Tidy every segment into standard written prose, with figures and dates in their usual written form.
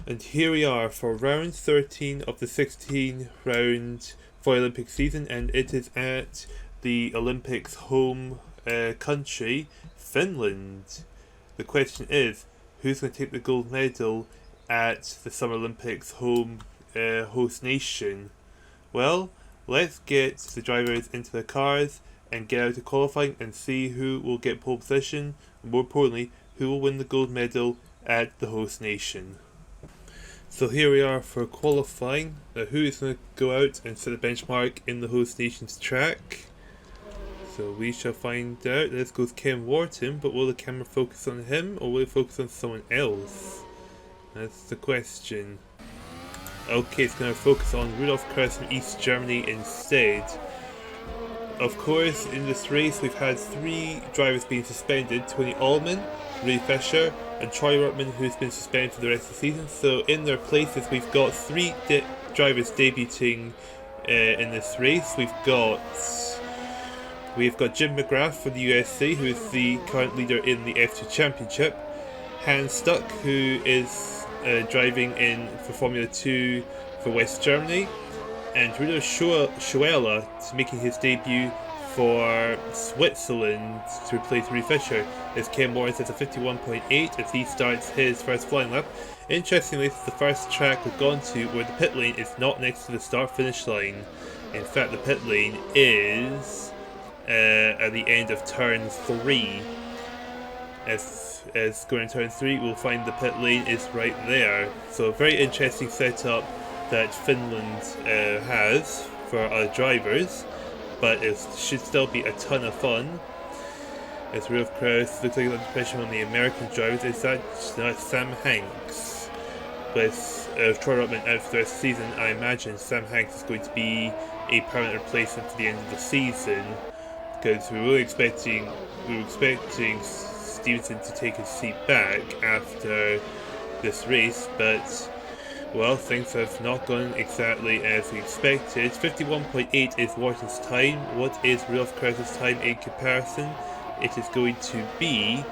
And here we are for round 13 of the 16 round Formulalympics season, and it is at the Olympics home country, Finland. The question is, who's going to take the gold medal at the Summer Olympics home host nation? Well, let's get the drivers into their cars and get out to qualifying and see who will get pole position, and more importantly, who will win the gold medal at the host nation. So here we are for qualifying. Now who is going to go out and set a benchmark in the host nation's track? So we shall find out. This goes Ken Wharton, but will the camera focus on him or will it focus on someone else? That's the question. Okay, it's going to focus on Rudolf Kress from East Germany instead. Of course, in this race we've had 3 drivers being suspended: Tony Allman, Ray Fisher and Troy Ruttman, who's been suspended for the rest of the season. So in their places we've got 3 drivers debuting in this race. We've got Jim McGrath for the USA, who is the current leader in the F2 Championship, Hans Stuck, who is driving in for Formula 2 for West Germany, and Rudolf Schoeller making his debut for Switzerland to replace Ray Fisher, as Ken Morris has a 51.8 as he starts his first flying lap. Interestingly, this is the first track we've gone to where the pit lane is not next to the start-finish line. In fact, the pit lane is at the end of turn 3. As going to turn 3, we'll find the pit lane is right there. So a very interesting setup that Finland has for our drivers, but it should still be a ton of fun. As Rudolf Kress looks like under pressure on the American drivers, is that Sam Hanks? With Troy Ruttman out for the rest of the season, I imagine Sam Hanks is going to be a permanent replacement for the end of the season, because we were expecting Stevenson to take his seat back after this race, but well, things have not gone exactly as we expected. 51.8 is Wharton's time. What is Rudolf Kress's time in comparison? It is going to be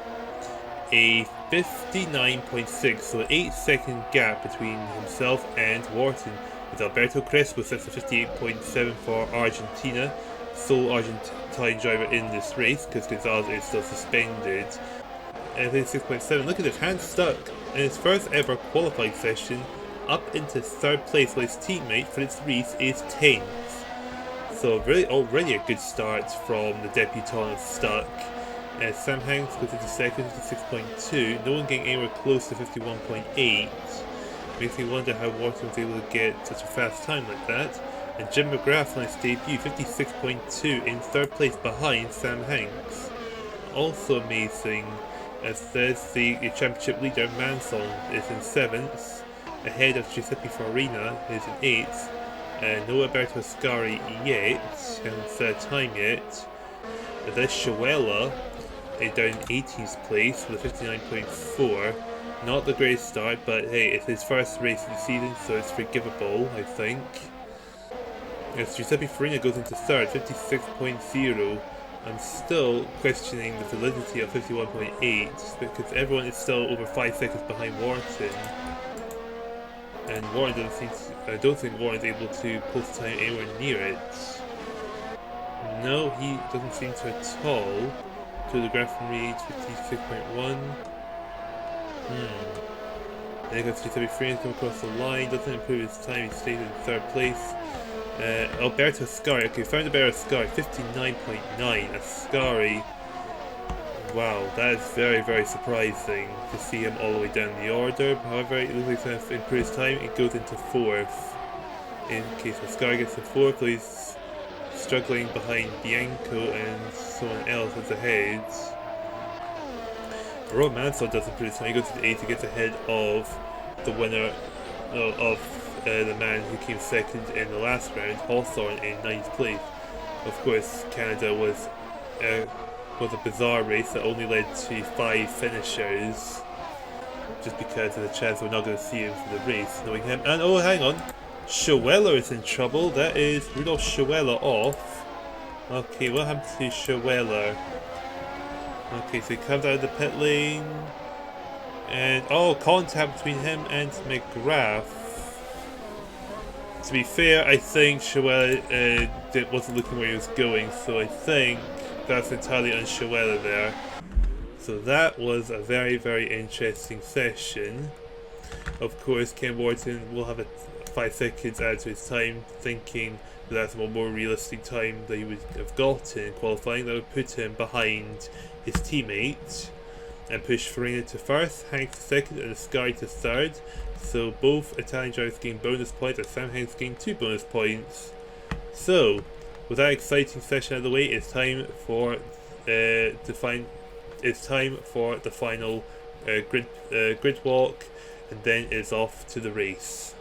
a 59.6, so an 8-second gap between himself and Wharton. With Alberto Crespo sets a 58.7 for Argentina, sole Argentine driver in this race because Gonzalez is still suspended. And 36.7. Look at this, Hans Stuck in his first ever qualifying session up into 3rd place, while his teammate Fritz Rees is 10th. So really already a good start from the debutant of Stuck. Sam Hanks goes into 2nd, 56.2. No one getting anywhere close to 51.8. Makes me wonder how Wharton was able to get such a fast time like that. And Jim McGrath on his debut, 56.2 in 3rd place behind Sam Hanks. Also amazing, as there's the championship leader Manzon is in 7th. Ahead of Giuseppe Farina, who is in 8th, and no Roberto Ascari yet, hasn't set a time yet. There's Schoeller down in 18th place with a 59.4. Not the greatest start, but hey, it's his first race of the season, so it's forgivable, I think. As Giuseppe Farina goes into 3rd, 56.0. I'm still questioning the validity of 51.8 because everyone is still over 5 seconds behind Wharton. And Warren I don't think Warren's able to post time anywhere near it. No, he doesn't seem to at all. To the graph from reads 56.1. Then got Giuseppe Farina come across the line, doesn't improve his time, he stays in 3rd place. Alberto Ascari, okay, found Alberto Ascari, 59.9. Ascari, wow, that is very, very surprising to see him all the way down the order. However, it looks like he's going to improve his time. It goes into 4th. In case Ascari gets to 4th, so he's struggling behind Bianco and someone else is ahead. Robert Manzon doesn't improve his time. He goes to 8th, he gets ahead of the winner of the man who came 2nd in the last round, Hawthorne, in 9th place. Of course, Canada was a bizarre race that only led to 5 finishers, just because of the chance we're not going to see him for the race, knowing him. And oh, hang on, Schoeller is in trouble. That is Rudolf Schoeller off. Okay, what happened to Schoeller? Okay, so he comes out of the pit lane. And contact between him and McGrath. To be fair, I think Schuela wasn't looking where he was going, so I think that's entirely on Schuela there. So that was a very, very interesting session. Of course, Ken Wharton will have 5 seconds added to his time, thinking that's a more realistic time that he would have gotten in qualifying. That would put him behind his teammate and push Farina to first, Hanks to second, and Ascari to third. So both Italian drivers gain bonus points, and Sam Hanks gained 2 bonus points. So, with that exciting session out of the way, it's time for the final grid walk, and then it's off to the race.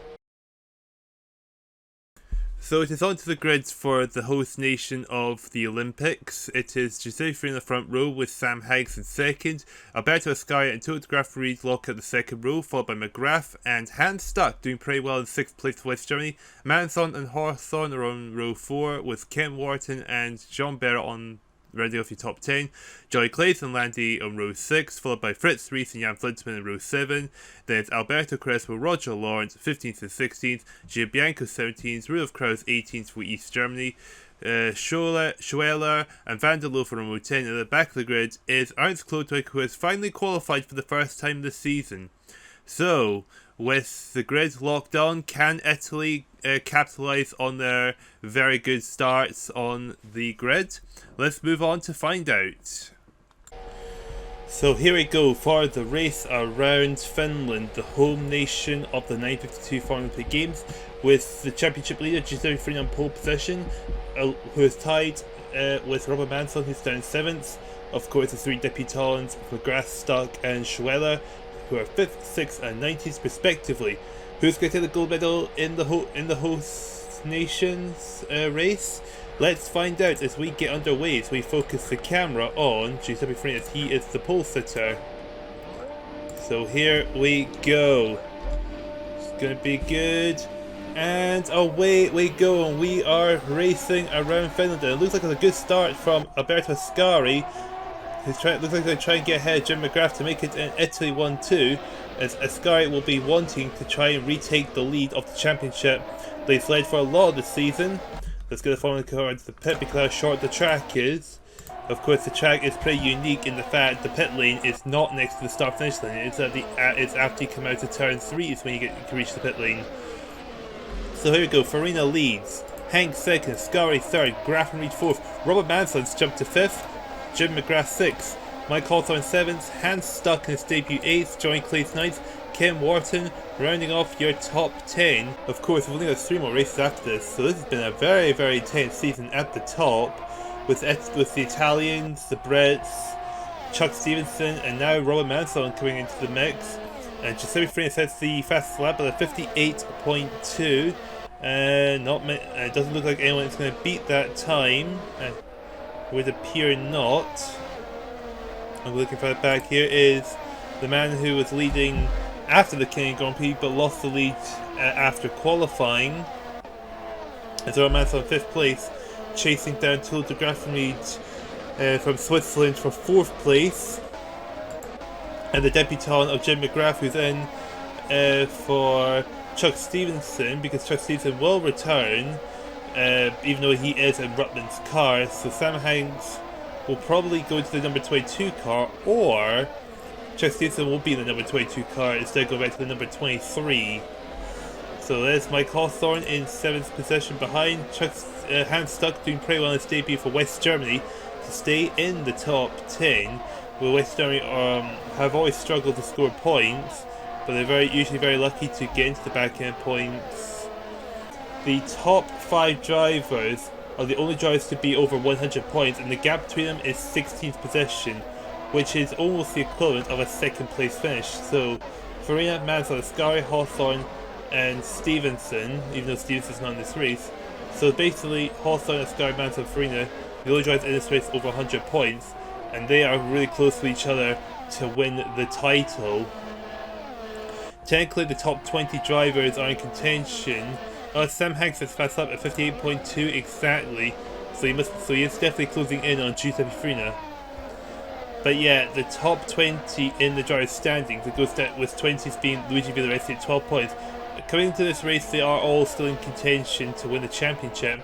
So it is onto the grid for the host nation of the Olympics. It is Giuseppe Farina in the front row with Sam Hanks in second, Alberto Ascari and Totograph Reed lock at the second row, followed by McGrath and Hans Stuck doing pretty well in 6th place for West Germany. Manzon and Hawthorne are on row 4 with Ken Wharton and John Barrett on rounding off your top 10. Johnny Claes and Landy on row 6, followed by Fritz Rees and Jan Flintsman in row 7. Then it's Alberto Crespo, Roger Lawrence 15th and 16th, Gio Bianco 17th, Rudolf Kraus 18th for East Germany. Schuela and Van der Loof on row 10. At the back of the grid is Ernst Klotwig, who has finally qualified for the first time this season. So, with the grid locked on, can Italy capitalise on their very good starts on the grid? Let's move on to find out. So here we go for the race around Finland, the home nation of the 952 Formulalympic Games, with the championship leader Giuseppe Farina in pole position, who is tied with Robert Manzon, who's down 7th. Of course, the 3 debutants, McGrath, Stuck and Schuela, who are 5th, 6th and 90th respectively. Who's going to take the gold medal in the host nation's race? Let's find out as we get underway, as we focus the camera on Giuseppe Farina, as he is the pole sitter. So here we go. It's going to be good. And away we go, and we are racing around Finland. And it looks like it's a good start from Alberto Ascari. Looks like they're trying to get ahead of Jim McGrath to make it in Italy 1-2, as Ascari will be wanting to try and retake the lead of the championship that he's led for a lot of the season. Let's get the following car into the pit because how short the track is. Of course, the track is pretty unique in the fact the pit lane is not next to the start finish line. It's after you come out of turn 3 is when you can reach the pit lane. So here we go. Farina leads, Hank 2nd, Ascari 3rd, Graf and Reed 4th, Robert Manzon's jumped to 5th, Jim McGrath 6th, Mike Hawthorne 7th, Hans Stuck in his debut 8th, Johnny Claes 9th, Ken Wharton rounding off your top 10. Of course, we've only got 3 more races after this, so this has been a very, very intense season at the top, with the Italians, the Brits, Chuck Stevenson, and now Robert Manzon coming into the mix. And Giuseppe Farina sets the fastest lap at a 58.2. It doesn't look like anyone is going to beat that time. Would appear not. I'm looking for it back. Here is the man who was leading after the Kenyan Grand Prix but lost the lead after qualifying. As Robert Manzon in 5th place, chasing down Totograph Reed from Switzerland for 4th place. And the debutant of Jim McGrath, who's in for Chuck Stevenson, because Chuck Stevenson will return, even though he is in Rutland's car. So Sam Hanks will probably go to the number 22 car, or Chuck Stevenson will be in the number 22 car instead of going back to the number 23. So there's Mike Hawthorne in 7th position behind Hans Stuck, doing pretty well in his debut for West Germany to stay in the top 10. Well, West Germany have always struggled to score points, but they're usually very lucky to get into the back end points. The top 5 drivers are the only drivers to be over 100 points, and the gap between them is 16th position, which is almost the equivalent of a 2nd place finish. So Farina, Manzon, Ascari, Hawthorne and Stevenson, even though Stevenson's not in this race. So basically Hawthorne, Ascari, Manzon, Farina, the only drivers in this race over 100 points, and they are really close to each other to win the title. Technically, the top 20 drivers are in contention. Sam Hanks is fast up at 58.2 exactly, so he is definitely closing in on Giuseppe Farina. But yeah, the top 20 in the driver's standings, it goes down with 20s being Luigi Villaretti at 12 points. Coming into this race, they are all still in contention to win the championship,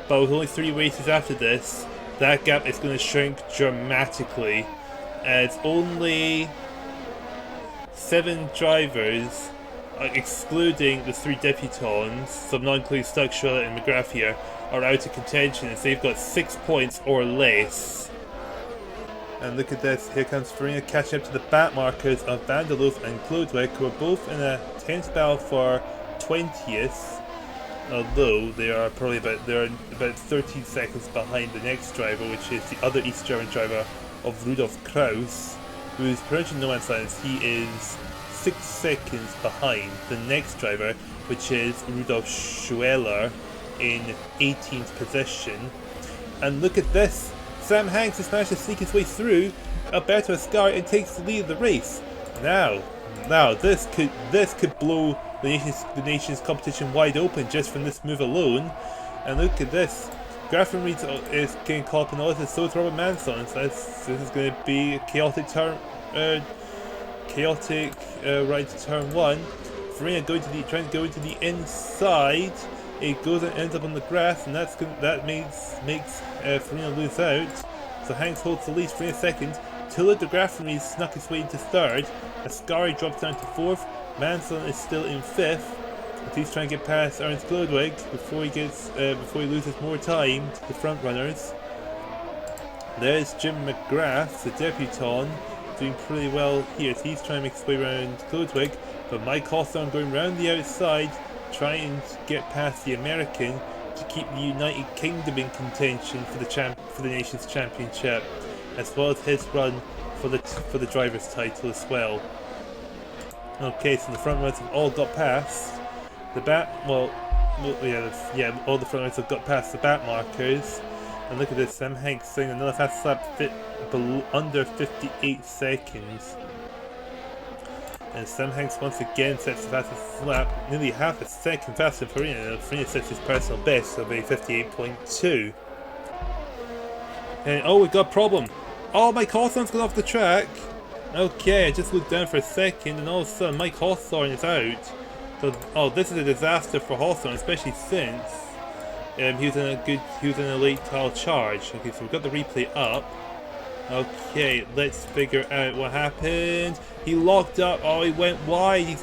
but with only 3 races after this, that gap is going to shrink dramatically, as only 7 drivers, excluding the 3 debutants, so not including Stuck, Schroeder and McGrath here, are out of contention as they've got 6 points or less. And look at this, here comes Farina catching up to the back markers of Van der Loos and Klodwick, who are both in a tense battle for 20th, although they are probably about 13 seconds behind the next driver, which is the other East German driver of Rudolf Kraus, who is approaching no man's land. He is 6 seconds behind the next driver, which is Rudolf Schueller in 18th position. And look at this! Sam Hanks has managed to sneak his way through Alberto Ascari and takes the lead of the race. Now this could blow the nation's competition wide open just from this move alone. And look at this, Grafton Reed is getting caught up in all this, so is Robert Manzon. So this is going to be a chaotic ride to turn 1. Farina trying to go into the inside. It goes and ends up on the grass, and that makes Farina lose out. So Hanks holds the lead for a second. Tilla de Graffenried snuck his way into 3rd. Ascari drops down to 4th. Manson is still in 5th. But he's trying to get past Ernst Glodwig before he loses more time to the front runners. There's Jim McGrath, the debutant, doing pretty well here. So he's trying to make his way around Glodwig, but Mike Hawthorne going round the outside, trying to get past the American to keep the United Kingdom in contention for the nation's championship, as well as his run for the driver's title as well. Okay, so the front runners have all got past the all the front runners have got past the back markers. And look at this, Sam Hanks saying another fast lap under 58 seconds. And Sam Hanks once again sets the fastest lap, nearly half a second faster than Farina, and Farina sets his personal best of a 58.2. And oh, we got a problem. Oh, Mike Hawthorne's gone off the track. Okay, I just looked down for a second, and all of a sudden Mike Hawthorne is out. So, this is a disaster for Hawthorne, especially since he was in a late tile charge. Okay, so we've got the replay up. Okay, let's figure out what happened. He locked up. Oh, he went wide. He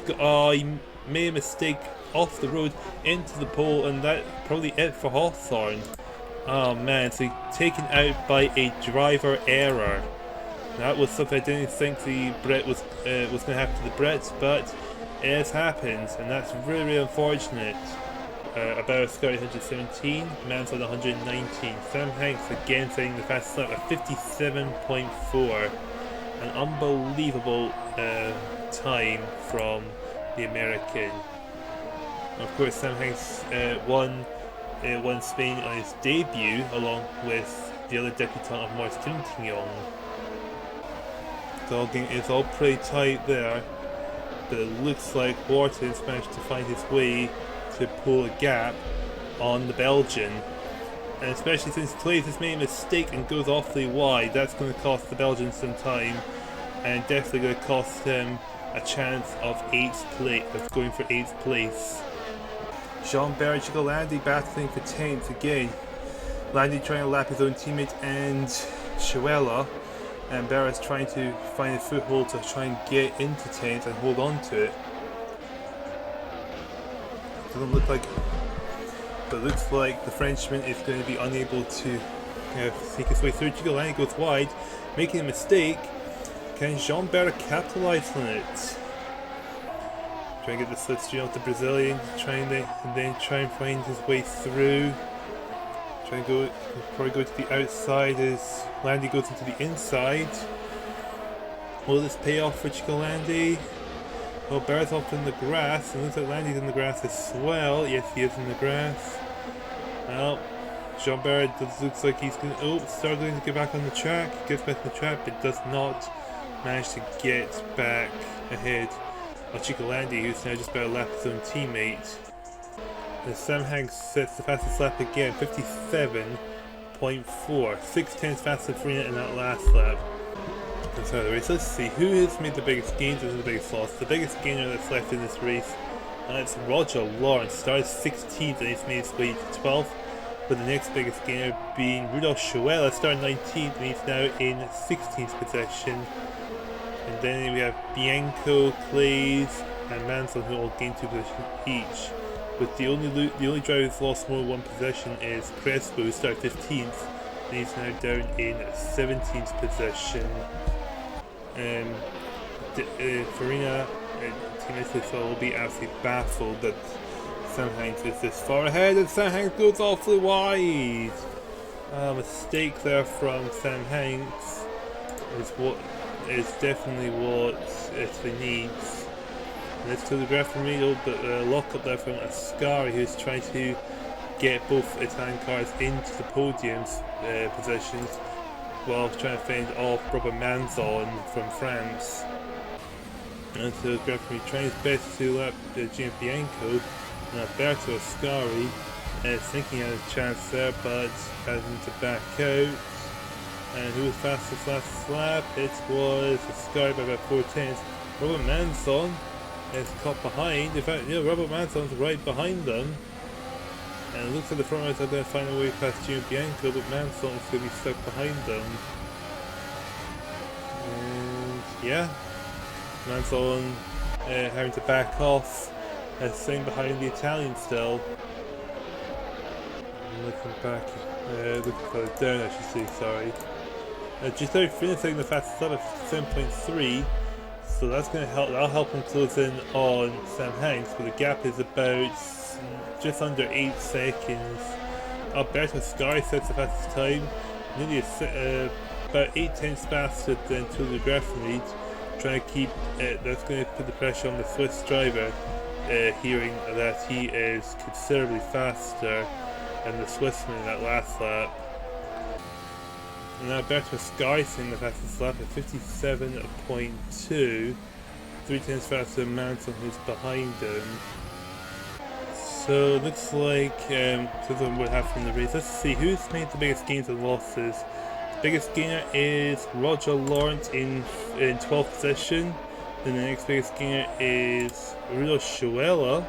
made a mistake off the road into the pole, and that's probably it for Hawthorne. Oh man, so he's taken out by a driver error. That was something I didn't think the Brit was going to happen to the Brits, but it has happened, and that's really, really unfortunate. About Ascari 117, Manson 119. Sam Hanks again setting the fastest lap at 57.4. An unbelievable time from the American. Of course, Sam Hanks won Spain on his debut, along with the other debutant of Mars Tintignong. It's all pretty tight there, but it looks like Wharton's managed to find his way to pull a gap on the Belgian, and especially since Claes has made a mistake and goes awfully wide, that's going to cost the Belgian some time, and definitely going to cost him a chance of going for 8th place. Jean-Bert Landy battling for 10th again. Landy trying to lap his own teammate and Schueller, and Barra's trying to find a foothold to try and get into 10th and hold on to it. Doesn't look like, but it looks like the Frenchman is going to be unable to take his way through. Gigolani goes wide, making a mistake. Can Jean-Bert capitalize on it? Trying to get the slipstream off the Brazilian, try and find his way through. Probably go to the outside as Landy goes into the inside. Will this pay off for Gigolandi? Well, Barrett's off in the grass, and looks like Landy's in the grass as well. Yes, he is in the grass. Well, Jean-Bert looks like he's going to struggling to get back on the track. He gets back on the track, but does not manage to get back ahead of Gigolandi, who's now just about to lap his own teammate. And Sam Hanks sets the fastest lap again, 57.4. 6/10 faster than Farina in that last lap. inside the race. Let's see who has made the biggest gains and the biggest loss. The biggest gainer that's left in this race, and it's Roger Lawrence. Started 16th and he's made his way to 12th. With the next biggest gainer being Rudolf Schuela, started 19th and he's now in 16th position. And then we have Bianco, Clays, and Manzon who all gained 2 positions each. With the only driver who's lost more than 1 position is Crespo, who started 15th. And he's now down in 17th position. Farina and Team SSL will be absolutely baffled that Sam Hanks is this far ahead, and Sam Hanks goes awfully wide. A mistake there from Sam Hanks is definitely what Italy needs. And let's telegraph from Riedel, but lock up there from Ascari, who's trying to get both Italian cars into the podium's positions while trying to fend off Robert Manzon from France. And so Graffini trying his best to lap Gino Bianco, and Alberto Ascari thinking he had a chance there, but having to back out. And who was fastest last lap? It was Ascari by about 4 tenths. Robert Manzon is caught behind. In fact, Robert Manzon's right behind them. And it looks like the front runners are going to find a way past Gino Bianco, but Manzon is going to be stuck behind them. And yeah, Manzon having to back off, staying behind the Italian still. Looking back, looking further down, I should say, sorry. Just out finishing the fastest lap at 7.3, so that's going to help. That'll help him close in on Sam Hanks, but the gap is about just under 8 seconds. Alberto Ascari sets the fastest time, nearly about 8 tenths faster than Tullio Graffenried. Trying to keep that's going to put the pressure on the Swiss driver, hearing that he is considerably faster than the Swissman in that last lap. And now Alberto Ascari in the fastest lap at 57.2, 3 tenths faster than Manzon, who's behind him. So it looks like because of what happened in the race, let's see who's made the biggest gains and losses. The biggest gainer is Roger Lawrence in 12th position. Then the next biggest gainer is Rudolf Schuela.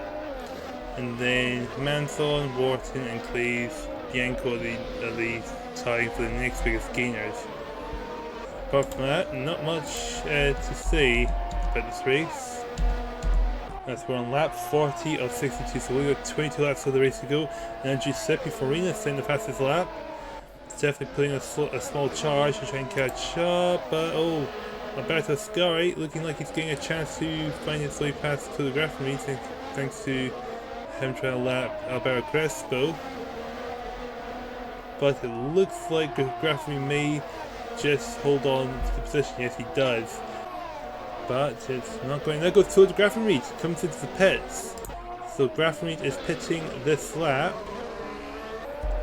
And then Manzon, Wharton, and Clays, Bianco are the tie for the next biggest gainers. Apart from that, not much to say about this race. We're on lap 40 of 62, so we've got 22 laps of the race to go. And Giuseppe Farina is in the fastest lap. It's definitely putting a small charge to try and catch up, but Alberto Ascari looking like he's getting a chance to find his way past to the Graffenried, thanks to him trying to lap Alberto Crespo. But it looks like Graffenried may just hold on to the position. Yes, he does. But it's not going. There goes Tullio Graffenried, comes into the pits. So Graffenried is pitting this lap.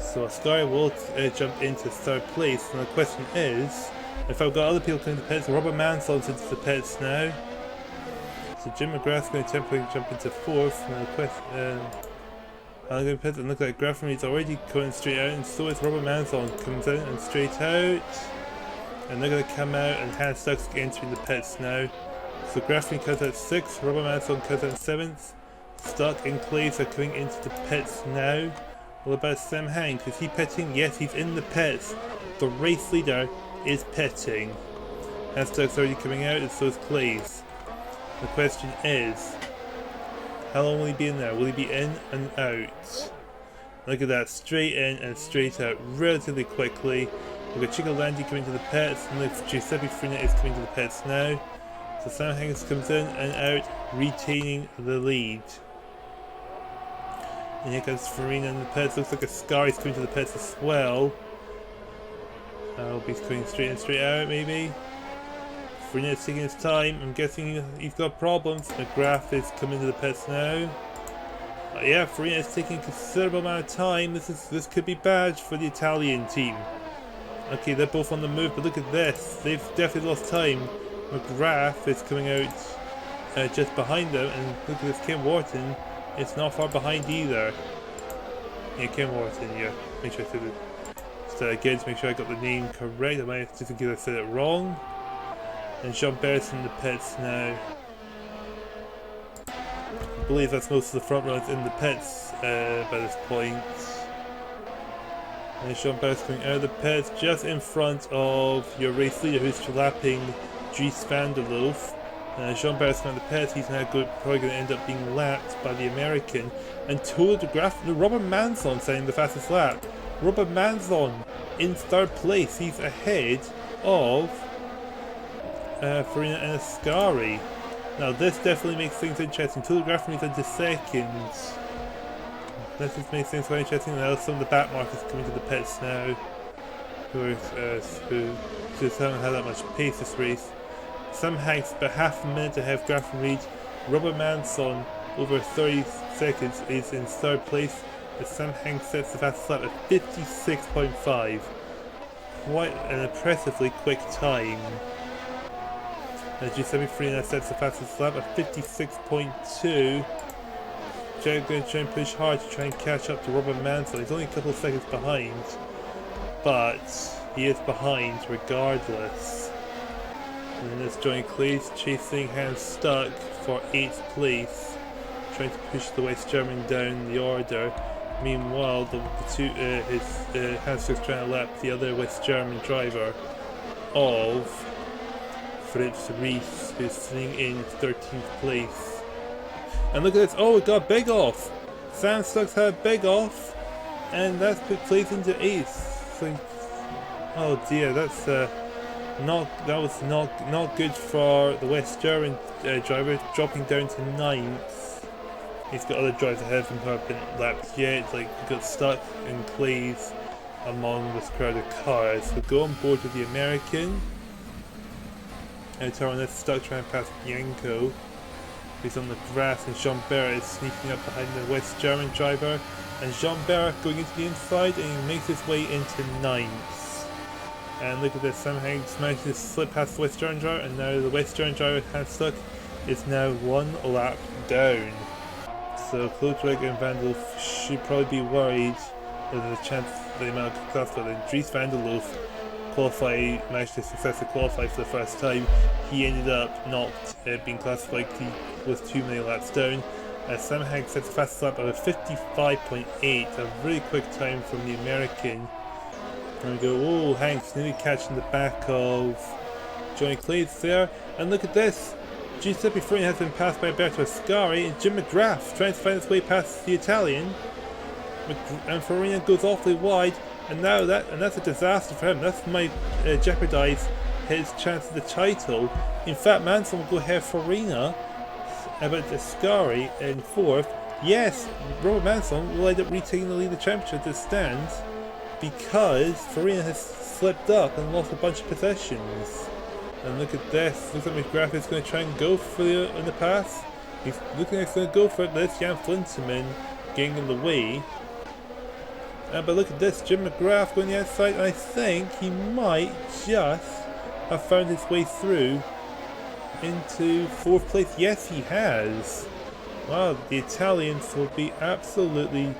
So Ascari will jump into third place. And the question is, if I've got other people coming to the pits, Robert Manzon's into the pits now. So Jim McGrath's going to temporarily jump into fourth. And the question, I'm going to pit and look like Graffenried's already going straight out, and so is Robert Manzon. Comes out and straight out. And they're going to come out, and Hans Stuck's entering the pits now. So Graffenried comes out 6th, Robert Manzon comes out 7th. Stuck and Clays are coming into the pits now. What about Sam Hanks? Is he pitting? Yes, he's in the pits. The race leader is pitting. Hans Stuck's already coming out, and so is Clays. The question is, how long will he be in there? Will he be in and out? Look at that, straight in and straight out relatively quickly. We've got Chico Landi coming to the pits, and Giuseppe Farina is coming to the pits now. So Sam Hanks comes in and out, retaining the lead. And here comes Farina in the pits. Looks like Ascari's coming to the pits as well. I hope he's coming straight in, straight out, maybe. Farina is taking his time. I'm guessing he's got problems. McGrath is coming to the pits now. Yeah, Farina is taking a considerable amount of time. This could be bad for the Italian team. Okay, they're both on the move, but look at this. They've definitely lost time. McGrath is coming out just behind them, and look at this, Kim Wharton. It's not far behind either. Yeah, Kim Wharton, yeah. Make sure I said it again to make sure I got the name correct. I might just in case I said it wrong. And Jean-Bert's in the pits now. I believe that's most of the front runners in the pits by this point. And Jean-Bert's coming out of the pits just in front of your race leader who's lapping Dries van der Loof. Jean-Bert's going to the pits, he's now probably going to end up being lapped by the American. And Tour de Graf, Robert Manzon setting the fastest lap. Robert Manzon in third place, he's ahead of Farina and Ascari. Now this definitely makes things interesting. Tour de Graf moves into second. This just makes things quite interesting. Now some of the back markers coming to the pits now, who just haven't had that much pace this race. Sam Hanks about half a minute ahead of Graf and Reed. Robert Manzon over 30 seconds is in third place, as Sam Hanks sets the fastest lap at 56.5. Quite an impressively quick time. As Giuseppe Farina sets the fastest lap at 56.2. Jack going to try and push hard to try and catch up to Robert Manzon. He's only a couple of seconds behind, but he is behind regardless. And then it's Johnny Clay's chasing Hans Stuck for 8th place, trying to push the West German down the order. Meanwhile, Hans Stuck's trying to lap the other West German driver of Fritz Ries, who's sitting in 13th place. And look at this! Oh, it got a big off! Sam Stuck's had a big off, and that's put place into 8th. So, oh dear, that's not good for the West German driver, dropping down to 9th. He's got other drivers ahead of him who haven't been lapped yet, like got stuck in clays among this crowd of cars. So go on board with the American. And turn on this Stuck trying to pass Bianco, who's on the grass, and Jean-Bert is sneaking up behind the West German driver. And Jean-Bert going into the inside, and he makes his way into 9th. And look at this, Sam Hanks managed to slip past the West German driver, and now the West German driver, Hans Stuck, is now 1 lap down. So Klodwig and Van der Loof should probably be worried that there's a chance they might have classified. And Dries van der Loof managed to successfully qualify for the first time. He ended up not being classified, he was too many laps down. Sam Hanks sets the fastest lap of 55.8, a really quick time from the American. And we go, oh, Hanks nearly catching the back of Johnny Clays there. And look at this! Giuseppe Farina has been passed by Alberto Ascari, and Jim McGrath trying to find his way past the Italian. And Farina goes awfully wide, and now that's a disaster for him. That might jeopardise his chance of the title. In fact, Manson will go ahead of Farina, but Ascari in 4th. Yes, Robert Manson will end up retaking the lead of the championship as it stands, because Farina has slipped up and lost a bunch of possessions. And look at this, looks like McGrath is going to try and go for in the pass. He's looking like he's going to go for it, but it's Jan Flinteman getting in the way. But look at this, Jim McGrath going the outside, and I think he might just have found his way through into 4th place. Yes, he has. Wow, the Italians will be absolutely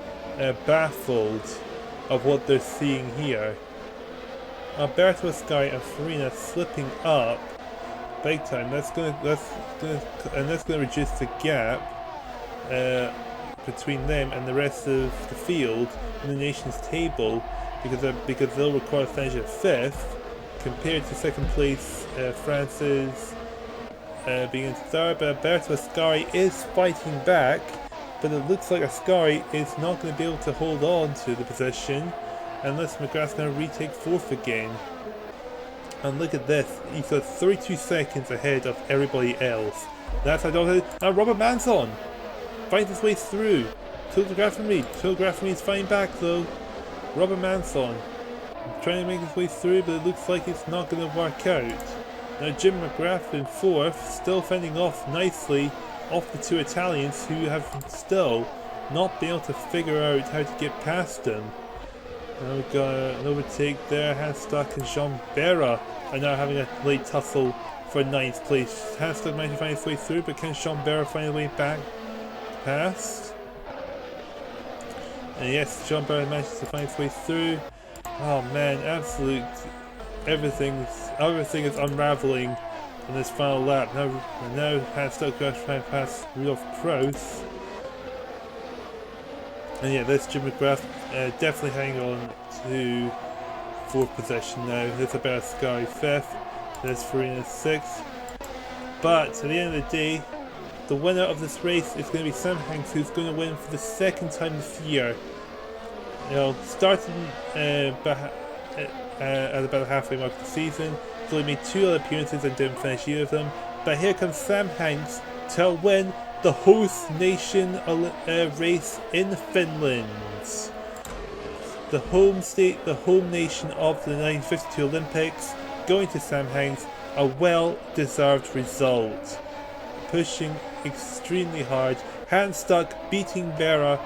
baffled of what they're seeing here. Alberto Ascari and Farina slipping up big time. That's gonna reduce the gap between them and the rest of the field in the nation's table, because they'll require to finish at 5th, compared to 2nd place France's being in 3rd. But Alberto Ascari is fighting back, but it looks like Ascari is not going to be able to hold on to the position unless McGrath's going to retake 4th again. And look at this, he's got 32 seconds ahead of everybody else. That's how Dog. And Robert Manzon finds his way through. Telegraph and Reed. Telegraph and Reed's fighting back though. Robert Manzon trying to make his way through, but it looks like it's not going to work out. Now Jim McGrath in 4th, still fending off nicely off the 2 Italians who have still not been able to figure out how to get past him. Now we've got an overtake there. Hans Stuck and Jean-Bert are now having a late tussle for 9th place. Hans Stuck managed to find his way through, but can Jean-Bert find his way back past? And yes, Jean-Bert managed to find his way through. Oh man, everything is unraveling on this final lap. Now Hans Stuck trying past Rudolf Kraus. And yeah, this Jim McGrath definitely hanging on to 4th position now. There's about Ascari 5th. There's Farina 6th. But at the end of the day, the winner of this race is going to be Sam Hanks, who's going to win for the 2nd time this year. You know, starting at about the halfway mark of the season, he's only made 2 other appearances and didn't finish either of them. But here comes Sam Hanks to win the host nation race in Finland. The home state, the home nation of the 1952 Olympics, going to Sam Hanks, a well-deserved result. Pushing extremely hard, Hans Stuck beating Vera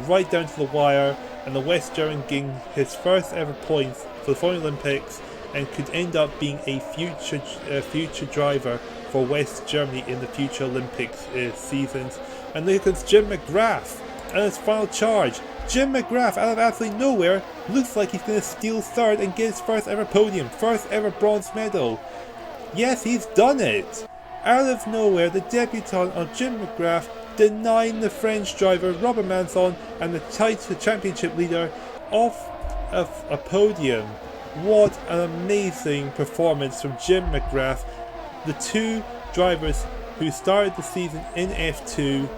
right down to the wire, and the West German getting his first ever points for the Formulalympics, and could end up being a future driver for West Germany in the future Olympics seasons. And there comes Jim McGrath and his final charge. Jim McGrath, out of absolutely nowhere, looks like he's going to steal 3rd and get his first ever podium, first ever bronze medal. Yes, he's done it! Out of nowhere, the debutant of Jim McGrath denying the French driver Robert Manzon and the championship leader of a podium. What an amazing performance from Jim McGrath. The 2 drivers who started the season in F2,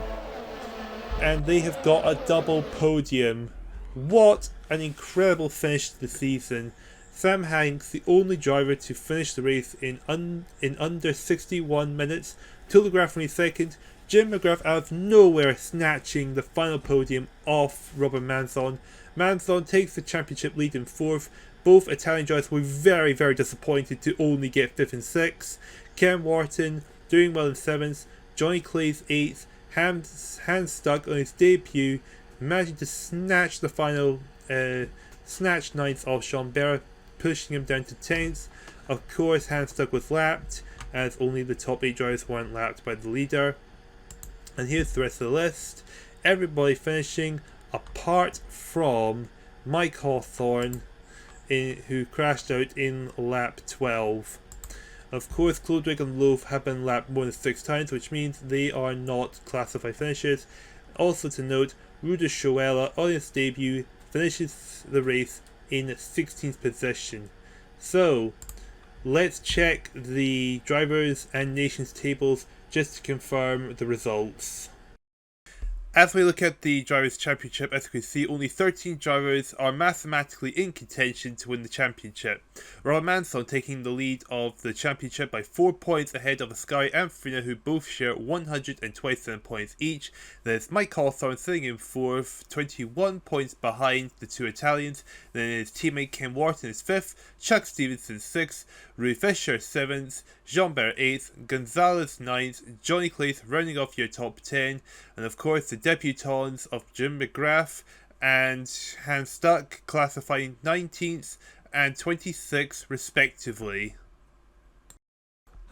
and they have got a double podium. What an incredible finish to the season. Sam Hanks, the only driver to finish the race in under 61 minutes. Total Graf only 2nd. Jim McGrath out of nowhere snatching the final podium off Robert Manzon. Manzon takes the championship lead in 4th. Both Italian drivers were very, very disappointed to only get 5th and 6th. Ken Wharton doing well in 7th. Johnny Clay's 8th. Hans Stuck on his debut, managing to snatch the final, snatch 9th off Sean Berra, pushing him down to 10th. Of course, Hans Stuck was lapped, as only the top 8 drivers weren't lapped by the leader. And here's the rest of the list. Everybody finishing, apart from Mike Hawthorne, who crashed out in lap 12. Of course, Clodwig and Loaf have been lapped more than 6 times, which means they are not classified finishers. Also to note, Ruda Schoela on his debut finishes the race in 16th position. So, let's check the drivers and nations tables just to confirm the results. As we look at the Drivers' Championship, as you can see, only 13 drivers are mathematically in contention to win the championship. Robert Manzon taking the lead of the championship by 4 points ahead of Ascari and Farina, who both share 127 points each. There's Mike Hawthorne sitting in 4th, 21 points behind the 2 Italians. Then his teammate Ken Wharton is 5th, Chuck Stevenson 6th, Rui Fischer 7th, Jean Bert 8th, Gonzalez 9th, Johnny Claes rounding off your top 10, and of course the debutants of Jim McGrath and Hans Stuck classifying 19th and 26th respectively.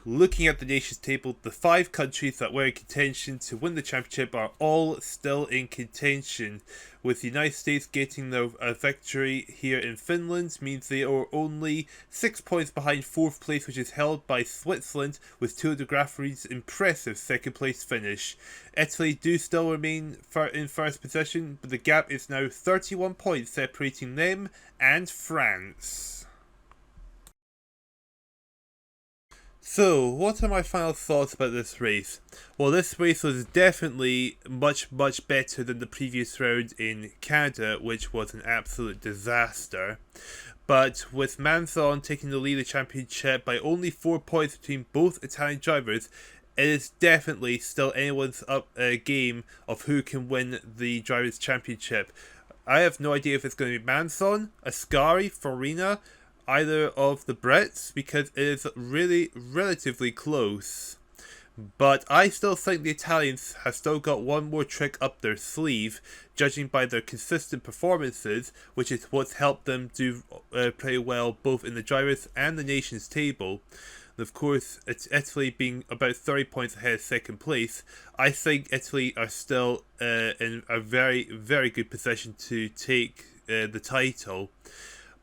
Looking at the nations table, the 5 countries that were in contention to win the championship are all still in contention, with the United States getting a victory here in Finland means they are only 6 points behind 4th place, which is held by Switzerland, with Tour de Graffery's impressive 2nd place finish. Italy do still remain in 1st position, but the gap is now 31 points separating them and France. So, what are my final thoughts about this race? Well, this race was definitely much better than the previous round in Canada, which was an absolute disaster. But with Manzon taking the lead of the championship by only 4 points between both Italian drivers, it is definitely still anyone's game of who can win the Drivers' Championship. I have no idea if it's going to be Manzon, Ascari, Farina, either of the Brits, because it is really relatively close. But I still think the Italians have still got one more trick up their sleeve, judging by their consistent performances, which is what's helped them do pretty well both in the drivers and the nations table. And of course, it's Italy being about 30 points ahead of 2nd place. I think Italy are still in a very good position to take the title.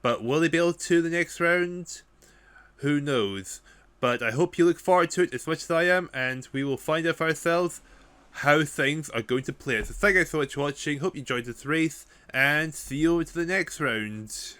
But will they be able to the next round? Who knows? But I hope you look forward to it as much as I am, and we will find out for ourselves how things are going to play. So thank you guys so much for watching, hope you enjoyed this race, and see you over to the next round.